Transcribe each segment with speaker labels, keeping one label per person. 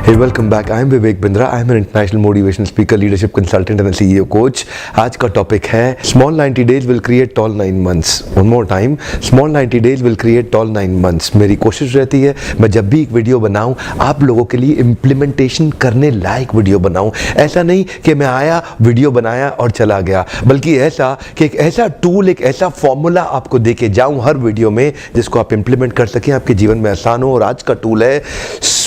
Speaker 1: Hey, welcome back. I am Vivek Bindra. I am an international motivational speaker, leadership consultant and a CEO coach. आज का topic है Small 90 days will create tall 9 months. One more time. Small 90 days will create tall 9 months. मेरी कोशिश रहती है मैं जब भी एक वीडियो बनाऊं आप लोगों के लिए इम्प्लीमेंटेशन करने लायक वीडियो बनाऊं। ऐसा नहीं कि मैं आया वीडियो बनाया और चला गया, बल्कि ऐसा कि एक ऐसा टूल, एक ऐसा फॉर्मूला आपको दे के जाऊं हर वीडियो में जिसको आप इम्प्लीमेंट कर सकें, आपके जीवन में आसान हो। और आज का टूल है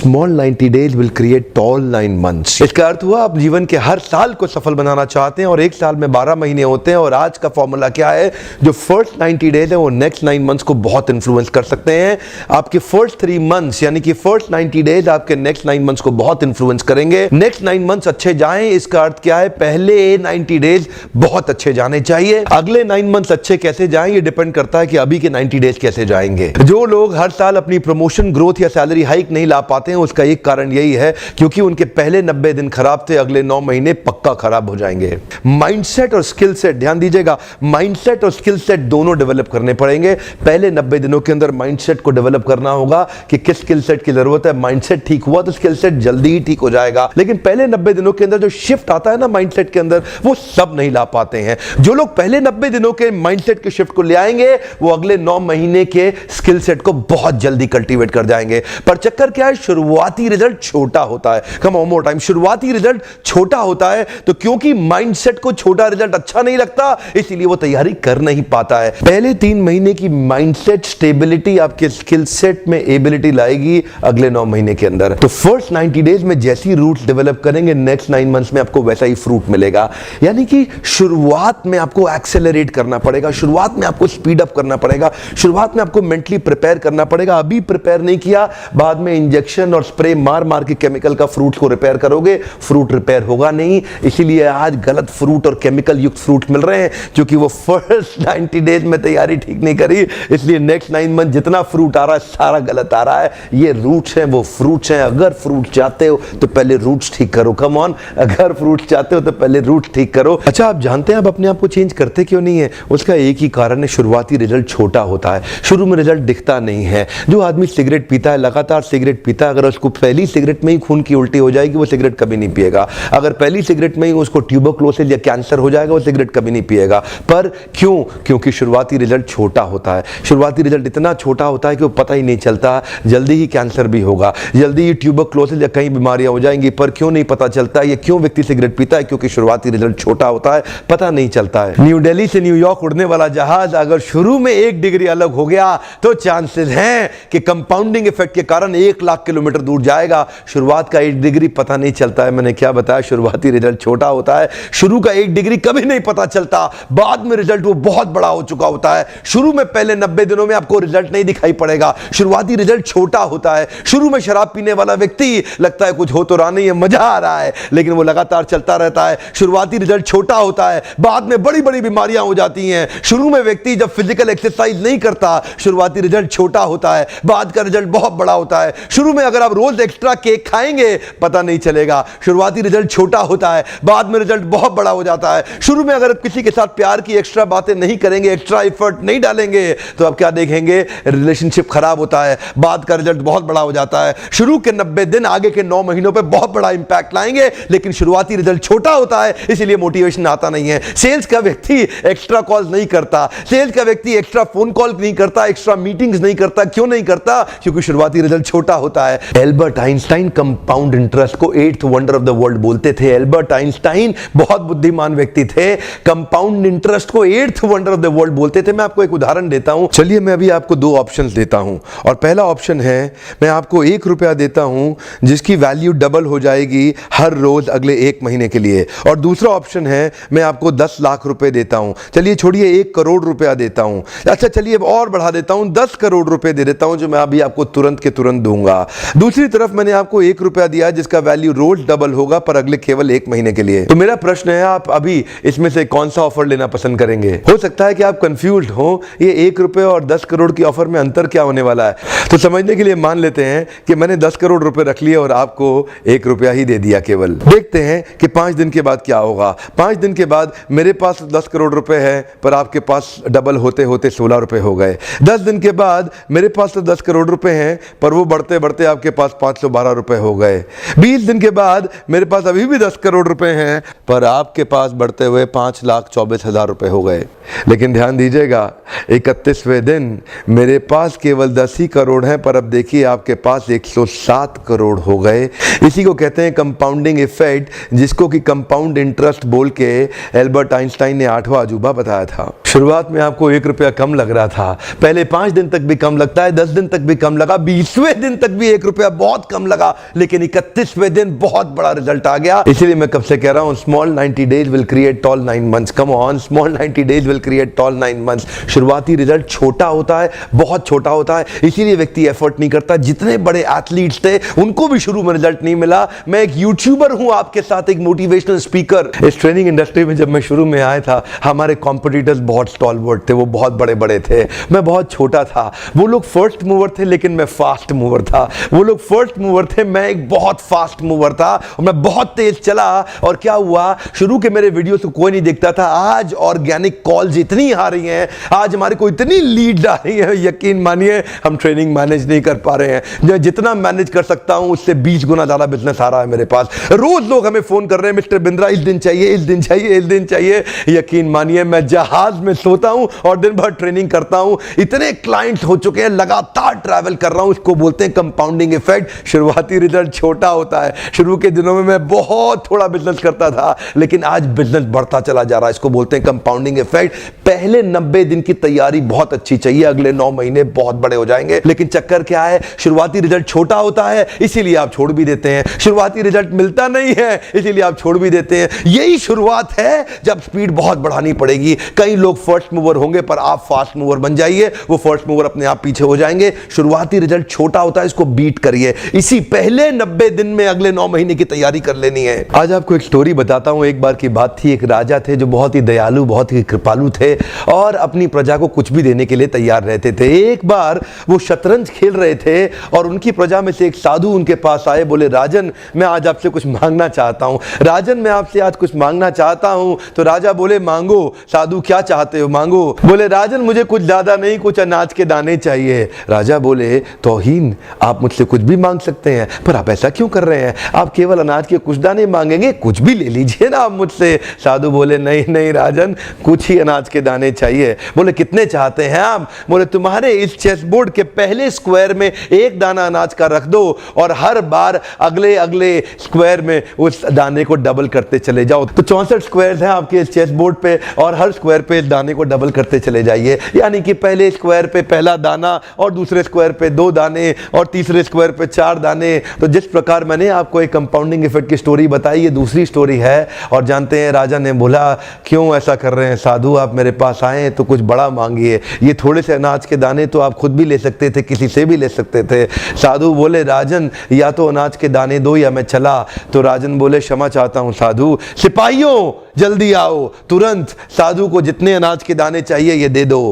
Speaker 1: Small 90 days will create tall 9 months। इसका अर्थ हुआ आप जीवन के हर साल को सफल बनाना चाहते हैं और एक साल में 12 महीने होते हैं। और आज का फॉर्मूला क्या है? जो फर्स्ट 90 डेज है वो नेक्स्ट 9 मंथ्स को बहुत इन्फ्लुएंस कर सकते हैं। आपके फर्स्ट 3 मंथ्स यानी कि फर्स्ट 90 डेज आपके नेक्स्ट 9 मंथ्स को बहुत इन्फ्लुएंस करेंगे। नेक्स्ट 9 मंथ्स अच्छे जाएं, इसका अर्थ क्या है? पहले 90 डेज बहुत अच्छे जाने चाहिए। अगले 9 मंथ्स अच्छे कैसे जाएं ये डिपेंड करता है कि अभी के 90 डेज कैसे जाएंगे। जो लोग हर साल अपनी प्रमोशन, ग्रोथ या सैलरी हाइक नहीं ला पाते हैं उसका एक कारण यही है क्योंकि उनके पहले 90 दिन खराब थे, अगले 9 महीने पक्का खराब हो जाएंगे। माइंडसेट और स्किल सेट, ध्यान दीजिएगा, माइंडसेट और स्किल सेट दोनों डेवलप करने पड़ेंगे। पहले 90 दिनों के अंदर माइंडसेट को डेवलप करना होगा कि किस स्किल सेट की जरूरत है। माइंडसेट ठीक हुआ तो स्किल सेट जल्दी ही ठीक हो जाएगा, लेकिन पहले 90 दिनों के अंदर जो शिफ्ट आता है ना माइंडसेट के अंदर, वो सब नहीं ला पाते हैं। जो लोग पहले 90 दिनों के माइंडसेट के शिफ्ट को ले आएंगे वो अगले 9 महीने के स्किल सेट को बहुत जल्दी कल्टीवेट कर जाएंगे। पर चक्कर क्या है? शुरुआती रिजल्ट छोटा होता है। कम ऑन मोर टाइम, शुरुआती रिजल्ट छोटा होता है तो क्योंकि माइंडसेट को छोटा रिजल्ट अच्छा नहीं लगता इसीलिए वो तैयारी कर नहीं पाता है। पहले 3 महीने की माइंडसेट स्टेबिलिटी आपके स्किल सेट में एबिलिटी लाएगी अगले 9 महीने के अंदर। तो फर्स्ट 90 डेज में जैसी रूट्स डेवलप करेंगे नेक्स्ट 9 मंथ्स में आपको वैसा ही फ्रूट मिलेगा। यानी कि शुरुआत में आपको एक्सेलरेट करना पड़ेगा, शुरुआत में आपको स्पीड अप करना पड़ेगा, शुरुआत में आपको मेंटली प्रिपेयर करना पड़ेगा। अभी प्रिपेयर नहीं किया, बाद में इंजेक्शन और स्प्रे मार मार के केमिकल का फ्रूट को रिपेयर करोगे, फ्रूट रिपेयर होगा नहीं। इसीलिए आज गलत फ्रूट और केमिकल युक्त फ्रूट मिल रहे हैं क्योंकि वो फर्स्ट 90 डेज में तैयारी ठीक नहीं करी, इसलिए नेक्स्ट 9 मंथ जितना फ्रूट आ रहा है सारा गलत आ रहा है। ये रूट्स हैं, वो फ्रूट्स हैं। अगर फ्रूट चाहते हो तो पहले रूट्स ठीक करो। कम ऑन, अगर फ्रूट चाहते हो तो पहले रूट्स ठीक करो। अच्छा, आप जानते हैं आप अपने आप को चेंज करते क्यों नहीं है? उसका एक ही कारण है, शुरुआती रिजल्ट छोटा होता है, शुरू में रिजल्ट दिखता नहीं है। जो आदमी सिगरेट पीता है, लगातार सिगरेट पीता है, अगर उसको पहली सिगरेट में ही खून की उल्टी हो जाएगी वो सिगरेट कभी नहीं पिएगा। अगर पहली सिगरेट में ही उसको ट्यूबरक्लोसिस या कैंसर हो जाएगा वो सिगरेट कभी नहीं पिएगा। पर क्यों? क्योंकि शुरुआती रिजल्ट छोटा होता है। शुरुआती रिजल्ट इतना छोटा होता है कि वो पता ही नहीं चलता, जल्दी ही कैंसर भी होगा, जल्दी ही ट्यूबरक्लोसिस या कई बीमारियां हो जाएंगी। पर क्यों नहीं पता चलता? ये क्यों व्यक्ति सिगरेट पीता है? क्योंकि शुरुआती रिजल्ट छोटा होता है, पता नहीं चलता है। न्यू दिल्ली से न्यूयॉर्क उड़ने वाला जहाज अगर शुरू में 1 डिग्री अलग हो गया तो चांसेस हैं कि कंपाउंडिंग इफेक्ट के कारण 1 लाख किलोमीटर दूर जाएगा। शुरुआत का 1 डिग्री पता नहीं चलता है। मैंने क्या बताया? शुरुआती रिजल्ट छोटा होता है। शुरू का 1 डिग्री कभी नहीं पता चलता, बाद में रिजल्ट वो बहुत बड़ा हो चुका होता है। शुरू में पहले 90 दिनों में आपको रिजल्ट नहीं दिखाई पड़ेगा, शुरुआती रिजल्ट छोटा होता है। शुरू में शराब पीने वाला व्यक्ति लगता है कुछ हो तो रहा नहीं है, मजा आ रहा है, लेकिन वो लगातार चलता रहता है। शुरुआती रिजल्ट छोटा होता है, बाद में बड़ी बड़ी बीमारियां हो जाती हैं। शुरू में व्यक्ति जब फिजिकल एक्सरसाइज नहीं करता शुरुआती रिजल्ट छोटा होता है, बाद का रिजल्ट बहुत बड़ा होता है। शुरू में अगर आप रोज एक्स्ट्रा केक खाएंगे पता नहीं चलेगा, शुरुआती रिजल्ट छोटा होता है, बाद में रिजल्ट बहुत बड़ा हो जाता है। शुरू में अगर किसी के साथ प्यार की एक्स्ट्रा बातें नहीं करेंगे, एक्स्ट्रा एफर्ट नहीं डालेंगे तो आप क्या देखेंगे? रिलेशनशिप खराब होता है, बाद का रिजल्ट बहुत बड़ा हो जाता है। शुरू के 90 दिन आगे के 9 महीनों पे बहुत बड़ा इंपैक्ट लाएंगे, लेकिन शुरुआती रिजल्ट छोटा होता है इसीलिए मोटिवेशन आता नहीं है। सेल्स का व्यक्ति एक्स्ट्रा कॉल नहीं करता, सेल्स का व्यक्ति एक्स्ट्रा फोन कॉल नहीं करता, एक्स्ट्रा मीटिंग्स नहीं करता। क्यों नहीं करता? क्योंकि शुरुआती रिजल्ट छोटा होता है। एल्बर्ट आइंस्टाइन कंपाउंड इंटरेस्ट को 8th wonder of the world बोलते थे। एल्बर्ट आइंस्टाइन बहुत बुद्धिमान व्यक्ति थे, कंपाउंड इंटरेस्ट को 8th wonder of the world बोलते थे। मैं आपको एक उदाहरण देता हूं। चलिए मैं अभी आपको 2 ऑप्शंस देता हूं और पहला ऑप्शन है मैं आपको 1 रुपया देता हूं जिसकी वैल्यू डबल हो जाएगी हर रोज अगले 1 महीने के लिए, और दूसरा ऑप्शन है मैं आपको 10 लाख रुपए देता हूं। चलिए छोड़िए 1 करोड़ रुपया देता हूं। अच्छा चलिए और बढ़ा देता हूं, 10 करोड़ रुपए दे देता हूं जो मैं अभी आपको तुरंत के तुरंत दूंगा। दूसरी तरफ मैंने आपको 1 रुपया दिया जिसका वैल्यू रोज डबल होगा पर अगले केवल 1 महीने के लिए। तो मेरा प्रश्न है आप अभी इसमें से कौन सा ऑफर लेना पसंद करेंगे? हो सकता है कि आप कंफ्यूज्ड हो, ये 1 रुपये और 10 करोड़ की ऑफर में अंतर क्या होने वाला है। तो समझने के लिए मान लेते हैं कि मैंने 10 करोड़ रुपए रख लिए और आपको 1 रुपया ही दे दिया केवल। देखते हैं कि 5 दिन के बाद क्या होगा। 5 दिन के बाद मेरे पास 10 करोड़ रुपए है पर आपके पास डबल होते होते 16 रुपए हो गए। 10 दिन के बाद मेरे पास तो 10 करोड़ रुपए हैं पर वो बढ़ते बढ़ते आपके पास 512 रुपए हो गए। 20 दिन के बाद मेरे पास अभी भी 10 करोड़ रुपए हैं पर आपके पास बढ़ते हुए 5,24,000 रुपए हो गए। लेकिन ध्यान दीजिएगा, 31वें दिन मेरे पास केवल 10 ही करोड़ हैं पर अब देखिए आपके पास 107 करोड़ हो गए। इसी को कहते हैं कंपाउंडिंग इफेक्ट, जिसको कि कंपाउंड इंटरेस्ट बोल के एल्बर्ट आइंस्टाइन ने 8वां अजूबा बताया था। शुरुआत में आपको 1 रुपया कम लग रहा था, पहले 5 दिन तक भी कम लगता है, 10 दिन तक भी कम लगा, 20वें दिन तक भी 1 रुपया बहुत कम लगा, लेकिन 31वें दिन बहुत बड़ा रिजल्ट आ गया। इसीलिए मैं कब से कह रहा हूं small 90 days will create tall 9 months. Come on, small 90 days will create tall 9 months. शुरुआती रिजल्ट छोटा होता है, बहुत छोटा होता है, इसीलिए व्यक्ति एफर्ट नहीं करता। जितने बड़े एथलीट्स थे उनको भी शुरू में रिजल्ट नहीं मिला। मैं एक यूट्यूबर हूं, आपके साथ एक मोटिवेशनल स्पीकर। इस ट्रेनिंग इंडस्ट्री में जब मैं शुरू में आया था, हमारे कॉम्पिटिटर्स बहुत स्टॉलवर्ट थे, वो बहुत बड़े बड़े थे, मैं बहुत छोटा था। वो लोग फर्स्ट मूवर थे लेकिन मैं फास्ट मूवर था। वो लोग फर्स्ट मूवर थे, मैं एक बहुत फास्ट मूवर था और मैं बहुत तेज चला। और क्या हुआ, शुरू के मेरे वीडियो से कोई नहीं देखता था। आज ऑर्गेनिक कॉल्स इतनी आ रही हैं, आज हमारे को इतनी लीड आ रही है, यकीन मानिए हम ट्रेनिंग मैनेज नहीं कर पा रहे हैं। जो जितना मैनेज कर सकता हूं उससे 20 गुना ज्यादा बिजनेस आ रहा है मेरे पास। रोज लोग हमें फोन कर रहे हैं, मिस्टर बिंद्रा इस दिन चाहिए, इस दिन चाहिए, इस दिन चाहिए। यकीन मानिए मैं जहाज में सोता हूं और दिन भर ट्रेनिंग करता हूं। इतने क्लाइंट्स हो चुके हैं, लगातार ट्रैवल कर रहा हूं। इसको बोलते हैं कंपाउंडिंग इफेक्ट। शुरुआती रिजल्ट छोटा होता है। शुरू के दिनों में मैं बहुत थोड़ा बिजनेस करता था, लेकिन आज बिजनेस बढ़ता चला जा रहा है। इसको बोलते हैं कंपाउंडिंग इफेक्ट। पहले 90 दिन की तैयारी बहुत अच्छी चाहिए, अगले 9 महीने बहुत बड़े हो जाएंगे। लेकिन चक्कर क्या है, शुरुआती रिजल्ट छोटा होता है इसीलिए आप छोड़ भी देते हैं। शुरुआती रिजल्ट मिलता नहीं है इसीलिए आप छोड़ भी देते हैं। यही शुरुआत है, जब स्पीड बहुत बढ़ानी पड़ेगी। कई लोग फर्स्ट मूवर होंगे पर आप फास्ट मूवर बन जाइए, वो फर्स्ट मूवर अपने आप पीछे हो जाएंगे। शुरुआती रिजल्ट छोटा होता है, इसको बीट करिए। इसी पहले 90 दिन में अगले 9 महीने की तैयारी कर लेनी है। आज आपको एक स्टोरी बताता हूं। एक बार की बात थी, एक राजा थे जो बहुत ही दयालु, बहुत ही कृपालु थे और अपनी प्रजा को कुछ भी देने के लिए तैयार रहते थे। एक बार वो शतरंज खेल रहे थे और उनकी प्रजा में से एक साधु उनके पास आए, बोले राजन मैं आज आपसे कुछ मांगना चाहता हूं। राजन मैं आपसे आज कुछ मांगना चाहता हूं। तो राजा बोले मांगो। साधु क्या चाहते हो, मांगो। बोले राजन मुझे कुछ ज्यादा नहीं, कुछ अनाज के दाने चाहिए। राजा बोले तौहीन, आप मुझसे कुछ भी मांग सकते हैं पर आप ऐसा क्यों कर रहे हैं, आप केवल अनाज के कुछ दाने मांगेंगे, कुछ भी ले लीजिए ना आप मुझसे। साधु बोले नहीं नहीं राजन, कुछ ही अनाज के दाने चाहिए। बोले कितने चाहते हैं आप। बोले तुम्हारे इस चेस बोर्ड के पहले स्क्वायर में एक दाना अनाज का रख दो और हर बार अगले अगले स्क्वायर में उस दाने को डबल करते चले जाओ। तो 64 स्क्वायर हैं आपके इस चेस बोर्ड पे और हर स्क्वायर पे इस दाने को डबल करते चले जाइए। यानी कि पहले स्क्वायर पे पहला दाना और दूसरे स्क्वायर पे 2 दाने और तीसरे स्क्वायर पे 4 दाने। तो जिस प्रकार मैंने आपको एक कंपाउंडिंग इफेक्ट की स्टोरी बताई, ये दूसरी स्टोरी है। और जानते हैं राजा ने बोला क्यों ऐसा कर रहे हैं साधु, आप मेरे पास आए तो कुछ बड़ा मांगिए। ये थोड़े से अनाज के दाने तो आप खुद भी ले सकते थे, किसी से भी ले सकते थे। साधु बोले राजन या तो अनाज के दाने दो या मैं चला। तो राजन बोले क्षमा चाहता हूं साधु, सिपाहियों जल्दी आओ तुरंत, साधु को जितने अनाज के दाने चाहिए ये दे दो।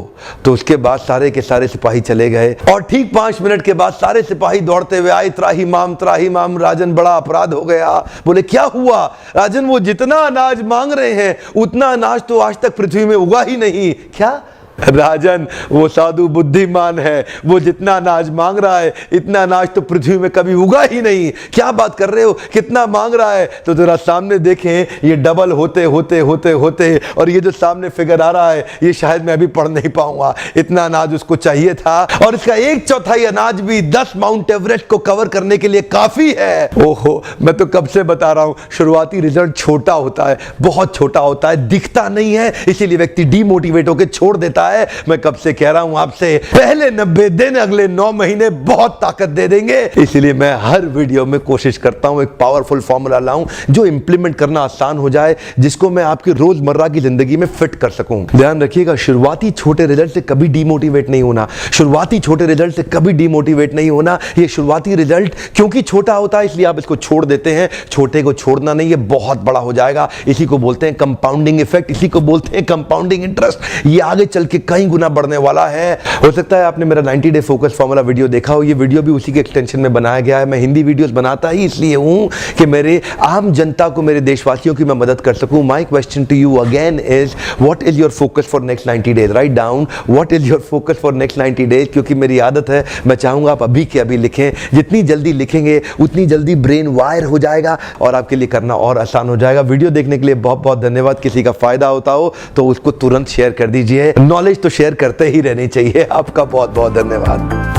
Speaker 1: तो उसके बाद सारे के सारे सिपाही चले गए और ठीक 5 मिनट के बाद सारे सिपाही दौड़ते हुए आए, त्राही माम राजन बड़ा अपराध हो गया। बोले क्या हुआ। राजन वो जितना अनाज मांग रहे हैं उतना अनाज तो आज तक पृथ्वी में उगा ही नहीं। क्या राजन, वो साधु बुद्धिमान है, वो जितना अनाज मांग रहा है इतना अनाज तो पृथ्वी में कभी उगा ही नहीं। क्या बात कर रहे हो, कितना मांग रहा है। तो जरा सामने देखें, ये डबल होते होते होते होते और ये जो सामने फिगर आ रहा है ये शायद मैं अभी पढ़ नहीं पाऊंगा। इतना अनाज उसको चाहिए था और इसका 1/4 अनाज भी 10 माउंट एवरेस्ट को कवर करने के लिए काफी है। ओहो, मैं तो कब से बता रहा हूं, शुरुआती रिजल्ट छोटा होता है, बहुत छोटा होता है, दिखता नहीं है, इसीलिए व्यक्ति डीमोटिवेट होकर छोड़ देता है। मैं कब से कह रहा हूं आपसे, पहले 90 दिन अगले 9 महीने बहुत ताकत दे देंगे। इसलिए मैं हर वीडियो में कोशिश करता हूं एक पावरफुल फॉर्मूला लाऊं जो इंप्लीमेंट करना आसान हो जाए, जिसको मैं आपकी रोजमर्रा की जिंदगी में फिट कर सकूं। ध्यान रखिएगा, शुरुआती छोटे रिजल्ट से कभी डीमोटिवेट नहीं होना। शुरुआती छोटे रिजल्ट से कभी डीमोटिवेट नहीं होना। ये शुरुआती रिजल्ट क्योंकि छोटा होता है इसलिए आप इसको छोड़ देते हैं। छोटे को छोड़ना नहीं, ये बहुत बड़ा हो जाएगा। इसी को बोलते हैं कंपाउंडिंग इफेक्ट, इसी को बोलते हैं कंपाउंडिंग इंटरेस्ट। ये आगे चल के कई गुना बढ़ने वाला है। हो सकता है आपने मेरा 90 डे फोकस फॉर्मूला वीडियो देखा हो, ये वीडियो भी उसी के एक्सटेंशन में बनाया गया है। मैं हिंदी वीडियोस बनाता ही इसलिए हूं कि मेरे आम जनता को, मेरे देशवासियों की मैं मदद कर सकूं। My question to you again is what is your focus for next 90 days? Write down what is your focus for next 90 days, क्योंकि मेरी आदत है, मैं चाहूंगा आप अभी के अभी लिखें। जितनी जल्दी लिखेंगे उतनी जल्दी ब्रेन वायर हो जाएगा और आपके लिए करना और आसान हो जाएगा। वीडियो देखने के लिए बहुत बहुत धन्यवाद। किसी का फायदा होता हो तो उसको तुरंत शेयर कर दीजिए। नॉलेज तो शेयर करते ही रहनी चाहिए। आपका बहुत बहुत धन्यवाद।